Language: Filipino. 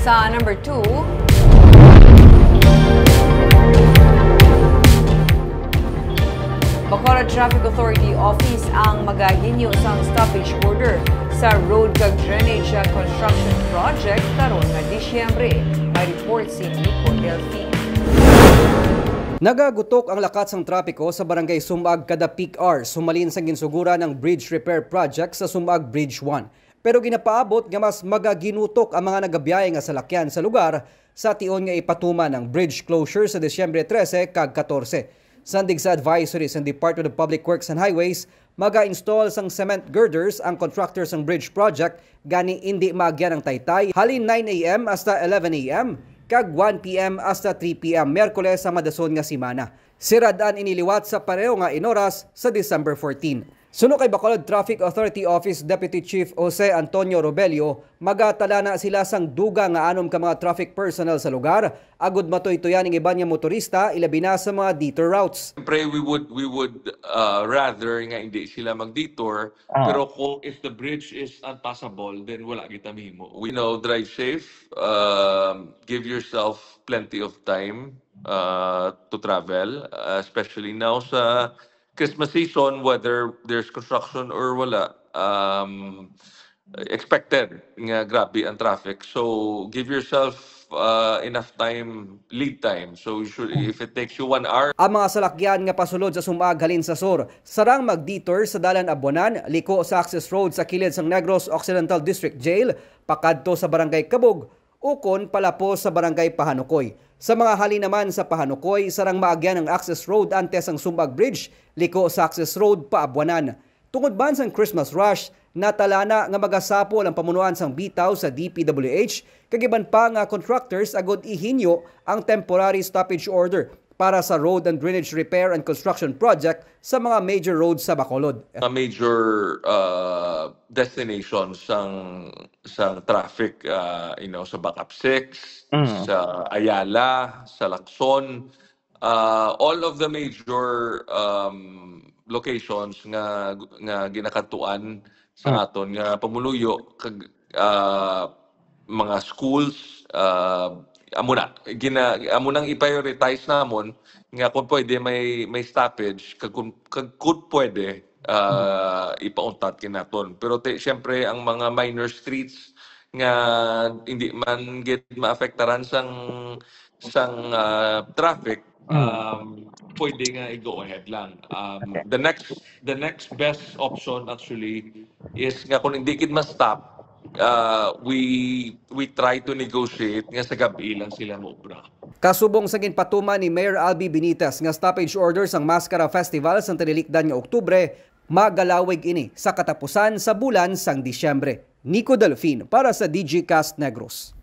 Sa number 2, Bacolod Traffic Authority Office ang magahinyo sang stoppage order sa road kag drainage construction project karon nga Disyembre. May report si Nico Delfin. Nagagutok ang lakat sang trapiko sa barangay Sumag kada peak hours sumalin sa ginsugura ng bridge repair project sa Sumag Bridge 1. Pero ginapaabot nga mas magaginutok ang mga nagabiyahe nga salakyan sa lugar sa tion nga ipatuman ng bridge closure sa Disyembre 13 kag 14. Sandig sa advisories ng Department of Public Works and Highways, maga-install sang cement girders ang contractors ng bridge project gani hindi maagyan ng taytay halin 9 a.m. hasta 11 a.m. kag 1 p.m. hasta 3 p.m. Miyerkules sa madason nga simana. Siradaan iniliwat sa pareho nga inoras sa December 14. Suno kay Bacolod Traffic Authority Office Deputy Chief Jose Antonio Robelio, magatala na sila sang duga nga anom ka mga traffic personnel sa lugar, agud matoy-toyan ng iban nga motorista ilabi na sa mga detour routes. Siyempre, we would rather nga hindi sila mag-detour, pero kung if the bridge is unpassable, then wala kita mihimo. We know, drive safe, give yourself plenty of time to travel, especially now sa Christmas season, whether there's construction or wala, expected nga grabe ang traffic. So give yourself enough time, lead time. So you should, if it takes you 1 hour. Ang mga salakyan nga pasulod sa Sumag halin sa sur, sarang mag-detour sa Dalan Abuanan, liko sa access road sa kilid sang Negros Occidental District Jail, pakadto sa Barangay Kabog, ukon palapo sa Barangay Pahanukoy. Sa mga halin naman sa Pahanukoy, sarang maagyan ang access road antes ang Sumag Bridge, liko sa access road pa Abuanan. Tungod ban sang Christmas rush, natalana nga magasapol ang pamunuan sang bitaw sa DPWH, kagiban pa nga contractors agod ihinyo ang temporary stoppage order para sa road and drainage repair and construction project sa mga major roads sa Bacolod. A major destination sang traffic, sa Bacap 6, sa Ayala, sa Lacson, all of the major locations nga ginakatuan sa aton nga pamuluyo kag mga schools, amo nang i-prioritize namon nga kung pwede may stoppage kag kung pwede ipauntat kinaton. Pero syempre ang mga minor streets nga hindi man gid maapektaran sang traffic, pwede nga i-go ahead lang. The next best option actually is nga kung hindi gid ma-stop, we try to negotiate nga sa gabi lang sila maobra. Kasubong sa ginpatuman ni Mayor Albi Benitez nga stoppage orders ang Mascara Festival sa tinilikdan nga Oktubre, magalawig ini sa katapusan sa bulan sang Disyembre. Nico Delfin para sa DG Cast Negros.